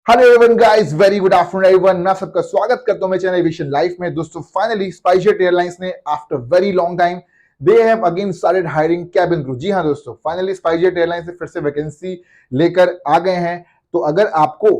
Hello everyone guys, very good afternoon everyone. मैं सबका स्वागत करता हूं मेरे चैनल एविएशन लाइफ में। दोस्तों फाइनली स्पाइसजेट एयरलाइंस ने after very long time they have again started hiring cabin crew. जी हां दोस्तों, फाइनली स्पाइसजेट एयरलाइंस से फिर से वैकेंसी लेकर आ गए हैं। तो अगर आपको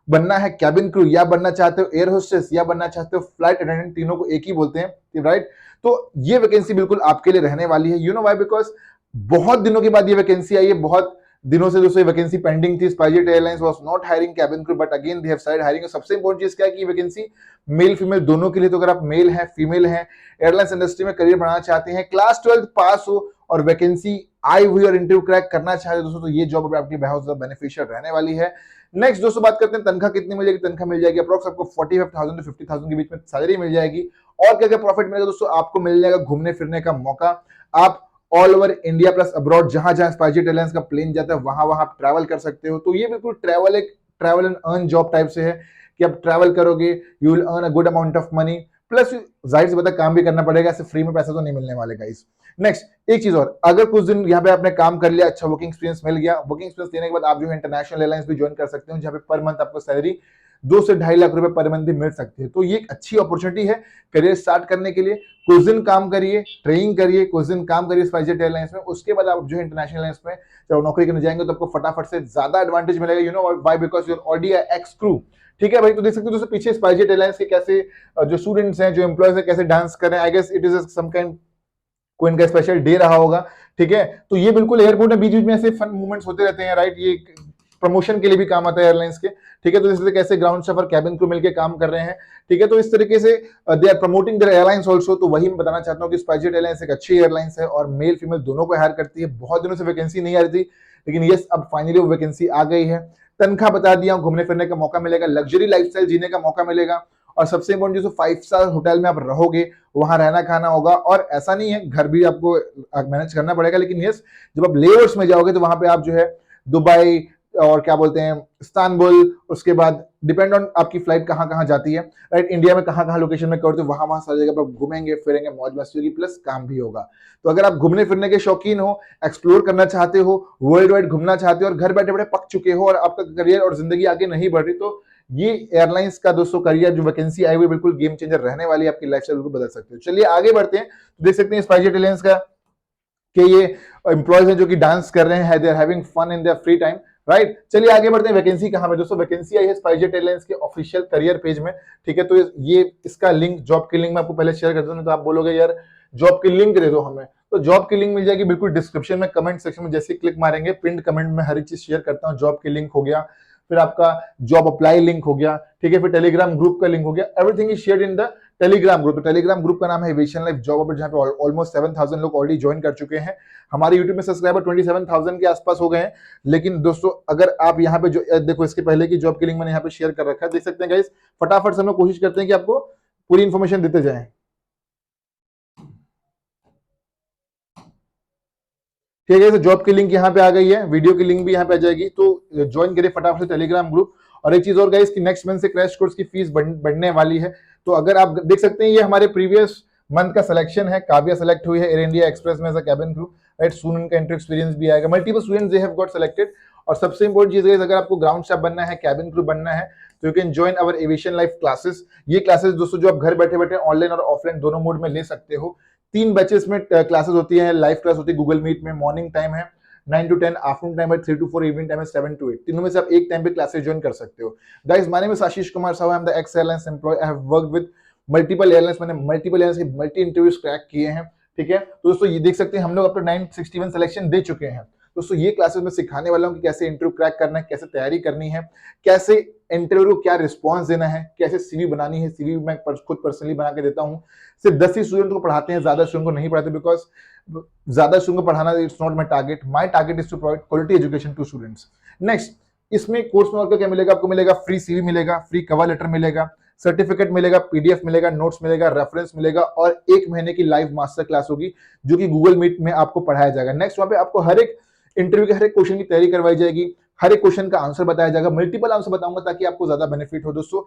बनना है कैबिन क्रू, या बनना चाहते हो एयर होस्टेस, या बनना चाहते हो फ्लाइट अटेंडेंट, तीनों को एक ही बोलते हैं, राइट? तो ये वैकेंसी बिल्कुल आपके लिए रहने वाली है। You know why? बिकॉज बहुत दिनों के बाद ये वैकेंसी आई है। बहुत दिनों से दोस्तों वैकेंसी पेंडिंग थी। SpiceJet airlines was not hiring cabin crew, but again they have started hiring. सबसे इंपॉर्टेंट चीज क्या है कि वैकेंसी मेल फीमेल दोनों के लिए। तो अगर आप मेल हैं, फीमेल हैं, एयरलाइंस इंडस्ट्री में करियर बनाना चाहते हैं, क्लास 12 पास हो और वैकेंसी आई हुई और इंटरव्यू क्रैक करना चाहते हैं दोस्तों, तो ये जॉब आपकी बहुत ज्यादा बेनिफिशियल रहने वाली है। नेक्स्ट दोस्तों बात करते हैं तनख्वाह कितनी मिल जाएगी। तनख्वाह मिल जाएगी अप्रोक्स आपको 45,000 to 50,000 के बीच में सैलरी मिल जाएगी। और क्या क्या प्रॉफिट मिलेगा दोस्तों? आपको मिल जाएगा घूमने फिरने का मौका। आप all over India plus abroad, जहां जहां स्पाइसजेट एयरलाइंस का प्लेन जाता है वहां वहां आप ट्रैवल कर सकते हो। तो ये बिल्कुल travel and earn job type से है कि आप ट्रैवल करोगे, you will earn a good amount of money, plus जाहिर सी बात है काम भी करना पड़ेगा। ऐसे फ्री में पैसा तो नहीं मिलने वाले गाइस। नेक्स्ट एक चीज और, अगर कुछ दिन यहाँ पे आपने काम कर लिया, अच्छा वर्किंग एक्सपीरियंस मिल गया, वर्किंग एक्सपीरियंस लेने के बाद आप जो है इंटरनेशनल एयरलाइंस भी ज्वाइन कर सकते हो, जहाँ पे पर मंथ आपको सैलरी 2 से 2.5 लाख रुपए पर मंथ भी मिल सकती है। तो ये एक अच्छी अपॉर्चुनिटी है करियर स्टार्ट करने के लिए। कुछ दिन काम करिए, ट्रेनिंग करिए, कुछ दिन काम करिए स्पाइसजेट एयरलाइंस में, उसके बाद आप जो है इंटरनेशनल एयरलाइंस में जब नौकरी करने जाएंगे तो आपको फटाफट से ज्यादा एडवांटेज मिलेगा। You know why? Because your already ex crew. ठीक है भाई, तो देख सकते हो दोस्तों पीछे स्पाइसजेट एयरलाइंस के कैसे जो स्टूडेंट्स हैं, जो एम्प्लॉयज हैं, कैसे डांस कर रहे हैं। I guess it is some kind कोई इनका स्पेशल डे रहा होगा। ठीक है, तो ये बिल्कुल एयरपोर्ट में बीच बीच में ऐसे फन मूवमेंट्स होते रहते हैं, राइट? ये प्रमोशन के लिए भी काम आता है एयरलाइंस के। ठीक है, तो जैसे कैसे ग्राउंड स्टाफ और कैबिन क्रू मिलकर काम कर रहे हैं। ठीक है, तो इस तरीके से they are promoting their airlines also. तो वही मैं बताना चाहता हूँ कि स्पाइसजेट एयरलाइंस एक अच्छी एयरलाइंस है और मेल फीमेल दोनों को हायर करती है। बहुत दिनों से वैकेंसी नहीं आ रही थी, लेकिन यस अब फाइनली वो वैकेंसी आ गई है। तनख्वाह बता दिया, घूमने फिरने का मौका मिलेगा, लग्जरी लाइफस्टाइल जीने का मौका मिलेगा, और सबसे इंपॉर्टेंट जो 5 स्टार होटल में आप रहोगे, वहां रहना खाना होगा। और ऐसा नहीं है, घर भी आपको मैनेज करना पड़ेगा, लेकिन यस जब आप लेवर्स में जाओगे तो वहां पे आप जो है दुबई और क्या बोलते हैं इस्तांबुल, उसके बाद डिपेंड ऑन आपकी फ्लाइट कहाँ कहाँ जाती है, राइट? इंडिया में कहाँ कहाँ लोकेशन में करते हो, वहां वहां सारी जगह पर घूमेंगे फिरेंगे, मौज मस्ती होगी, प्लस काम भी होगा। तो अगर आप घूमने फिरने के शौकीन हो, एक्सप्लोर करना चाहते हो, वर्ल्ड वाइड घूमना चाहते हो और घर बैठे बैठे पक चुके हो और आपका करियर और जिंदगी आगे नहीं बढ़ रही, तो ये एयरलाइंस का दोस्तों करियर जो वैकेंसी आई हुई बिल्कुल गेम चेंजर रहने वाली है। आपकी लाइफस्टाइल बिल्कुल बदल सकते हो। चलिए आगे बढ़ते हैं। तो देख सकते हैं स्पाइसजेट एयरलाइंस का कि ये एम्प्लॉयज हैं जो कि डांस कर रहे हैं, they are having fun in their free time, right? चलिए आगे बढ़ते हैं। वैकेंसी कहां पे दोस्तों? वैकेंसी आई है स्पाइसजेट एयरलाइंस के ऑफिशियल करियर पेज में। ठीक है, तो ये इसका लिंक, जॉब की लिंक मैं आपको पहले शेयर कर दूं, तो आप बोलोगे यार जॉब की लिंक दे दो हमें। तो जॉब की लिंक मिल जाएगी बिल्कुल डिस्क्रिप्शन में, कमेंट सेक्शन में जैसे क्लिक मारेंगे, पिन कमेंट में हर एक चीज शेयर करता हूँ। जॉब की लिंक हो गया, फिर आपका जॉब अप्लाई लिंक हो गया, ठीक है, फिर टेलीग्राम ग्रुप का लिंक हो गया। Everything is shared in the Telegram group. Telegram group का नाम है एविएशन लाइफ जॉब अपडेट, जहां पे ऑलमोस्ट 7,000 लोग ऑलरेडी ज्वाइन कर चुके हैं। हमारे यूट्यूब में सब्सक्राइबर 27,000 के आसपास हो गए हैं। लेकिन दोस्तों अगर आप यहाँ पे जो देखो, इसके पहले की जॉब की लिंक मैंने यहाँ पे शेयर कर रखा है, देख सकते हैं गाइस। फटाफट से हम लोग कोशिश करते हैं कि आपको पूरी इंफॉर्मेशन देते जाएं। ठीक है, जॉब की लिंक यहाँ पे आ गई है, वीडियो की लिंक भी यहाँ पे आ जाएगी, तो ज्वाइन करिए फटाफट से टेलीग्राम ग्रुप। और एक चीज और गाइस कि नेक्स्ट मंथ से क्रैश कोर्स की फीस बढ़ने वाली है। तो अगर आप देख सकते हैं, ये हमारे प्रीवियस मंथ का सिलेक्शन है। काव्या सेलेक्ट हुई है एयर इंडिया एक्सप्रेस में as a cabin crew, right? Soon उनका इंटरव्यू एक्सपीरियंस भी आएगा। Multiple students they have got selected. और सबसे इंपॉर्टेंट चीज है, अगर आपको ग्राउंड स्टाफ बनना है, कैबिन क्रू बनना है, तो you can join our aviation life classes. ये क्लासेस दोस्तों जो आप घर बैठे बैठे ऑनलाइन और ऑफलाइन दोनों मोड में ले सकते हो। 3 बैचेस में क्लासेस होती है, लाइव क्लास होती है गूगल मीट में। मॉर्निंग टाइम है 9 to 10, आफ्टरनून टाइम है 3 to 4, इवनिंग टाइम है 7 to 8। तीनों में से आप एक टाइम पे क्लासेस ज्वाइन कर सकते हो। Guys my name is Ashish Kumar Sahu, I am the ex airlines employ. I have worked with multiple airlines. मैंने मल्टीपल एयरलाइंस के मल्टी इंटरव्यूज क्रैक किए हैं। ठीक है, तो दोस्तों ये देख सकते हैं हम लोग अब तक 961 सिलेक्शन दे चुके हैं। दोस्तों ये क्लासेस में सिखाने वाला हूं कि कैसे इंटरव्यू क्रैक करना है, कैसे तैयारी करनी है, कैसे इंटरव्यू को क्या रिस्पॉन्स देना है, कैसे सीवी बनानी है। सीवी मैं खुद पर्सनली बना के देता हूँ। सिर्फ 10 ही स्टूडेंट को पढ़ाते हैं, ज्यादा स्टूडेंट को नहीं पढ़ाते, बिकॉज ज्यादा स्टूडेंट को पढ़ाना it's not my target. My target is to provide quality education to students. Next, इसमें कोर्स में और क्या मिलेगा? आपको मिलेगा फ्री सीवी मिलेगा, फ्री कवर लेटर मिलेगा, सर्टिफिकेट मिलेगा, पीडीएफ मिलेगा, नोट्स मिलेगा, रेफरेंस मिलेगा, और 1 महीने की लाइव मास्टर क्लास होगी जो कि गूगल मीट में आपको पढ़ाया जाएगा। नेक्स्ट, वहां पे आपको हर एक इंटरव्यू के हर एक क्वेश्चन की तैयारी करवाई जाएगी, हर एक क्वेश्चन का आंसर बताया जाएगा। मल्टीपल आंसर बताऊंगा ताकि आपको ज्यादा बेनिफिट हो। दोस्तों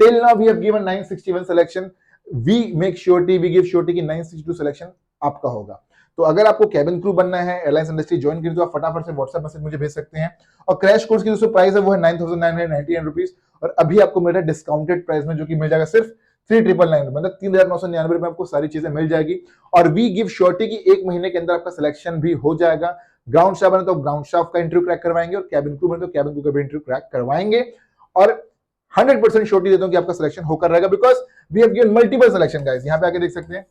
till now we have given 961 selection. We make surety, we give surety कि 962 सिलेक्शन आपका होगा। तो अगर आपको कैबिन क्रू बनना है, एयरलाइंस इंडस्ट्री ज्वाइन करनी, तो आप फटाफट से व्हाट्सएप मैसेज मुझे भेज सकते हैं। और क्रैश कोर्स की दोस्तों प्राइस है वो है 9,999 रुपीज, और अभी आपको मेरा डिस्काउंटेड प्राइस में जो कि मिल जाएगा सिर्फ 3,999, मतलब 3,999 में आपको सारी चीजें मिल जाएगी। और वी गिव श्योरिटी की 1 महीने के अंदर आपका सिलेक्शन भी हो जाएगा। ग्राउंड स्टाफ बने तो ग्राउंड स्टाफ का इंटरव्यू क्रैक करवाएंगे, और कैबिन क्रू बने तो कैबिन क्रू का भी इंटरव्यू क्रैक करवाएंगे। और 100% श्योरिटी देता हूं कि आपका सिलेक्शन होकर रहेगा, because we have given multiple selection guys, यहां पे आके देख सकते हैं,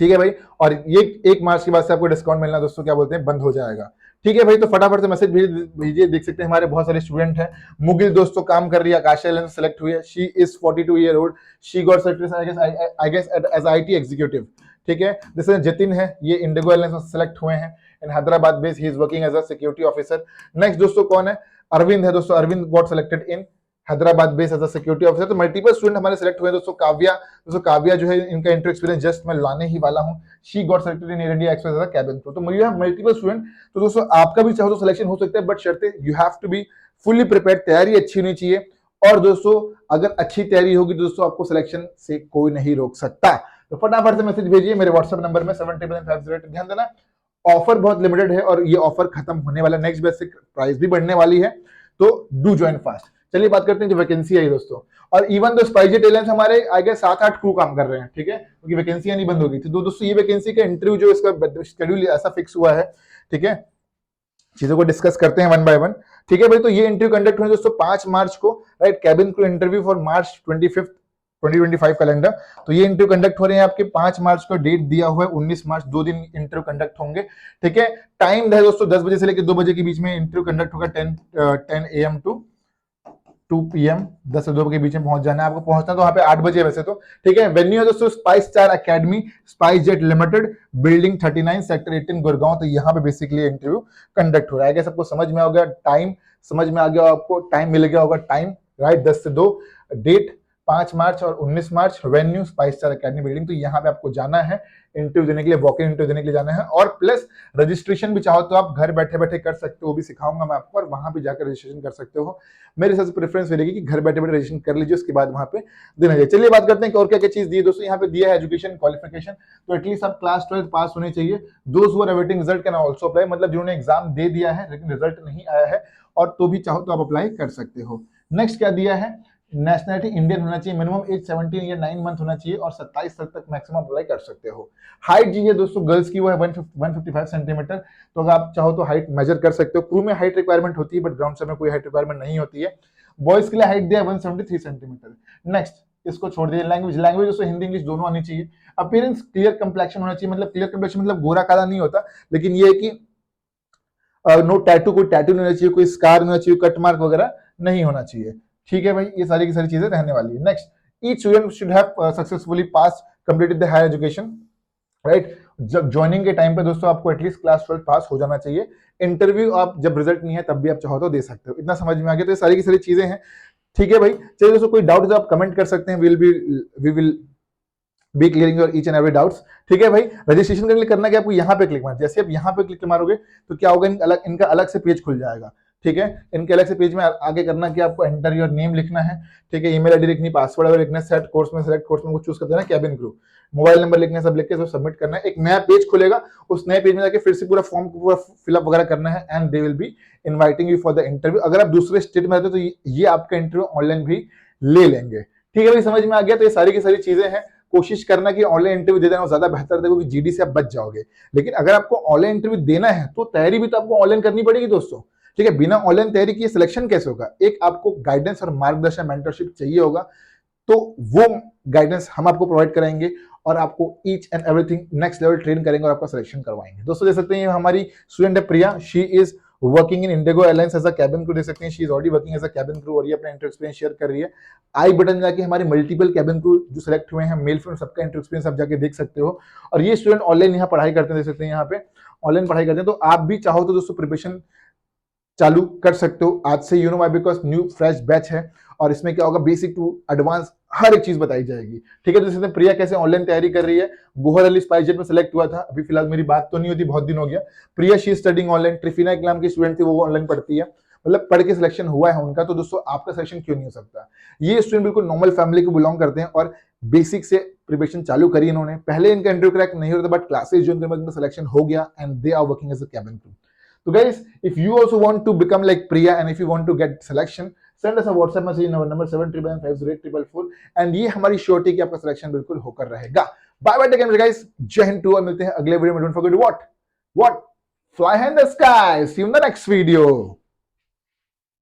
ठीक है भाई। और ये 1 मार्च के बाद से आपको डिस्काउंट मिलना दोस्तों क्या बोलते हैं बंद हो जाएगा, ठीक है भाई। तो फटाफट से मैसेज भेजिए, देख सकते हैं हमारे बहुत सारे स्टूडेंट हैं। मुगिल दोस्तों काम कर रही है, आकाशा एयरलाइन सेलेक्ट हुई है, she is 42 year old, she got selected I guess as IT executive, ठीक है। जैसे जतिन है, ये इंडिगो एयरलाइंस में सेलेक्ट हुए हैं, in Hyderabad base, he is working as a security officer. Next दोस्तों कौन है, अरविंद है दोस्तों, Arvind got selected in Hyderabad base as a security officer. तो मल्टीपल स्टूडेंट हमारे सेलेक्ट हुए हैं दोस्तों। काव्या जो है, इनका इंटर एक्सपीरियंस जस्ट मैं लाने ही वाला हूं, she got selected in Air India Express as a cabin crew. तो यू हैव मल्टीपल स्टूडेंट। तो दोस्तों आपका भी चाहो तो सिलेक्शन हो सकता है, बट शर्तें, you have to be fully prepared, तैयारी अच्छी होनी चाहिए। और दोस्तों अगर अच्छी तैयारी होगी तो दोस्तों आपको सिलेक्शन से कोई नहीं रोक सकता। तो फटाफट से मैसेज भेजिए मेरे व्हाट्सएप नंबर में 77750। ध्यान देना, ऑफर बहुत लिमिटेड है और ये ऑफर खत्म होने वाला है, नेक्स्ट बैच से प्राइस भी बढ़ने वाली है, तो डू ज्वाइन फास्ट। चलिए बात करते हैं जो वैकेंसी आई दोस्तों। और इवन दो स्पाइसजेट एयरलाइंस हमारे आई गेस 7-8 क्रू काम कर रहे हैं, ठीक है, क्योंकि वैकेंसियां नहीं बंद हो गई थी। तो दोस्तों ये वैकेंसी का इंटरव्यू जो इसका शेड्यूल ऐसा फिक्स हुआ है, ठीक है, चीजों को डिस्कस करते हैं 1 बाय 1, ठीक है भाई। तो ये इंटरव्यू कंडक्ट हुए दोस्तों 5 मार्च को, right, cabin crew interview for March 25 2025 calendar. तो ये इंटरव्यू कंडक्ट हो रहे हैं आपके 5 मार्च को, डेट दिया हुआ है 19 मार्च, 2 दिन इंटरव्यू कंडक्ट होंगे, ठीक है। टाइम है दोस्तों 10 बजे से लेकर 2 बजे के बीच में इंटरव्यू कंडक्ट होगा, 10 AM टू 2 PM, 10 से 2 के बीच में पहुंच जाना है आपको। पहुंचना तो वहां पे 8 बजे वैसे तो, ठीक है। वेन्यू है दोस्तों spice Star academy, spice jet limited, building 39, sector 18, Gurgaon. तो यहाँ पे बेसिकली इंटरव्यू कंडक्ट हो रहा है। सबको समझ में आ गया, टाइम समझ में आ गया, आपको टाइम मिल गया होगा, टाइम राइट 10 से 2, डेट 5 मार्च और 19 मार्च, वेन्यू स्पाइस स्टार एकेडमी बिल्डिंग। तो यहाँ पे आपको जाना है इंटरव्यू देने के लिए, वॉक इन इंटरव्यू देने के लिए जाना है। और प्लस रजिस्ट्रेशन भी चाहो तो आप घर बैठे बैठे कर सकते हो, वो भी सिखाऊंगा मैं आपको, और वहां भी जाकर रजिस्ट्रेशन कर सकते हो। मेरे हिसाब से प्रेफरेंस रहेगी कि घर बैठे बैठे रजिस्ट्रेशन कर लीजिए, उसके बाद वहां पे देना चाहिए। चलिए बात करते हैं कि और क्या क्या चीज दी है दोस्तों। यहाँ पे दिया है एजुकेशन क्वालिफिकेशन, तो एटलीस्ट आप क्लास 12 पास होने चाहिए। Those who are awaiting result can also apply, मतलब जिन्होंने एग्जाम दे दिया है लेकिन रिजल्ट नहीं आया है और तो भी चाहो तो आप अप्लाई कर सकते हो। नेक्स्ट क्या दिया है, नेशनलिटी इंडियन होना चाहिए, मिनिमम एज 17 या 9 मंथ होना चाहिए, और 27 साल तक मैक्सिमम अप्लाई कर सकते हो। हाइट जी है दोस्तों गर्ल्स की वो है 155 सेंटीमीटर, तो अगर आप चाहो तो हाइट मेजर कर सकते हो। क्रू में हाइट रिक्वायरमेंट होती है, बट ग्राउंड स्टाफ में कोई हाइट रिक्वायरमेंट नहीं होती है। बॉयज के लिए हाइट दिया 173 सेंटीमीटर। नेक्स्ट इसको छोड़ दीजिए, लैंग्वेज दोस्तों हिंदी इंग्लिश दोनों आनी चाहिए। अपीयरेंस क्लियर कंप्लेक्शन होना चाहिए, मतलब क्लियर कंप्लेक्शन मतलब गोरा काला नहीं होता, लेकिन ये है कि नो टैटू, कोई टैटू नहीं होना चाहिए, कोई स्कार नहीं होना चाहिए, कट मार्क वगैरह नहीं होना चाहिए, ठीक है भाई। ये सारी की सारी चीजें रहने वाली है। Next, each student should have successfully pass completed the higher education, right. जब ज्वाइनिंग के टाइम पे दोस्तों आपको एटलीस्ट क्लास 12 पास हो जाना चाहिए। इंटरव्यू आप जब रिजल्ट नहीं है तब भी आप चाहो तो दे सकते हो। इतना समझ में आ गया। तो ये सारी की सारी चीजें हैं, ठीक है भाई। चलिए दोस्तों, कोई डाउट तो आप कमेंट कर सकते हैं, we will be clearing your each and every doubts, ठीक है भाई। रजिस्ट्रेशन करने के लिए करना क्या, आपको यहाँ पे क्लिक मारना, जैसे आप यहाँ पे क्लिक मारोगे तो क्या होगा, इनका अलग से पेज खुल जाएगा, ठीक है। इनके अलग से पेज में आगे करना कि आपको एंटर योर नेम लिखना है, ठीक है, ईमेल आईडी लिखनी, पासवर्ड वगैरह लिखना है, सेलेक्ट कोर्स में कुछ चूज कर देना, कैबिन क्रू, मोबाइल नंबर लिखना है, सब लिख के सब सबमिट करना है। एक नया पेज खुलेगा, उस नए पेज में जाके फिर से पूरा फॉर्म को पूरा फिलअप वगैरह करना है, and they will be inviting you for the interview. अगर आप दूसरे स्टेट में रहते हो तो ये आपका इंटरव्यू ऑनलाइन भी ले लेंगे, ठीक है भाई। समझ में आ गया। तो ये सारी की सारी चीजें हैं। कोशिश करना कि ऑनलाइन इंटरव्यू दे देना ज्यादा बेहतर देखो कि जीडी से आप बच जाओगे। लेकिन अगर आपको ऑनलाइन इंटरव्यू देना है तो तैयारी भी तो आपको ऑनलाइन करनी पड़ेगी दोस्तों, ठीक है। बिना ऑनलाइन तैयारी किए सिलेक्शन कैसे होगा। एक आपको गाइडेंस और मार्गदर्शन मेंटरशिप चाहिए होगा, तो वो गाइडेंस हम आपको प्रोवाइड कराएंगे और आपको each and everything next level train करेंगे और आपका सिलेक्शन करवाएंगे। दोस्तों देख सकते हैं हमारी स्टूडेंट है Priya, she is working in IndiGo airlines as a cabin crew. देख सकते हैं she is already working as a cabin crew और ये अपना इंटरव्यू एक्सपीरियंस शेयर कर रही है। आई बटन जाके हमारे मल्टीपल कैबिन क्रू जो सिलेक्ट हुए हैं मेल फीमेल सबका इंटरव्यू एक्सपीरियंस आप जाके देख सकते हो। और ये स्टूडेंट ऑनलाइन यहाँ पढ़ाई करते हैं, देख सकते हैं यहाँ पे ऑनलाइन पढ़ाई करते हैं। तो आप भी चाहो तो दोस्तों प्रिपरेशन चालू कर सकते हो आज से, you know why, because new fresh batch है और इसमें क्या होगा, बेसिक टू एडवांस हर एक चीज बताई जाएगी, ठीक है। तो जैसे प्रिया कैसे ऑनलाइन तैयारी कर रही है, गोहर अली स्पाइसजेट में सिलेक्ट हुआ था, अभी फिलहाल मेरी बात तो नहीं होती, बहुत दिन हो गया। प्रिया शी स्टडिंग ऑनलाइन, ट्रिफिना इकलाम की स्टूडेंट थी, वो ऑनलाइन पढ़ती है। मतलब पढ़ के सिलेक्शन हुआ है उनका, तो दोस्तों आपका सिलेक्शन क्यों नहीं हो सकता। ये स्टूडेंट बिल्कुल नॉर्मल फैमिली को बिलोंग करते हैं और बेसिक से प्रिपरेशन चालू करी इन्होंने। पहले इनका इंटरव्यू क्रैक नहीं हो रहा था, बट क्लासेस जो इनका सिलेक्शन हो गया and they are working as a cabin crew. So guys, if you also want to become like Priya and if you want to get selection, send us a WhatsApp message in our number 79950844 and ये हमारी surety कि आपका selection बिल्कुल होकर रहेगा। Bye bye take care guys, जय हिंद टू, और मिलते हैं अगले वीडियो में। Don't forget what fly in the sky, see you in the next video।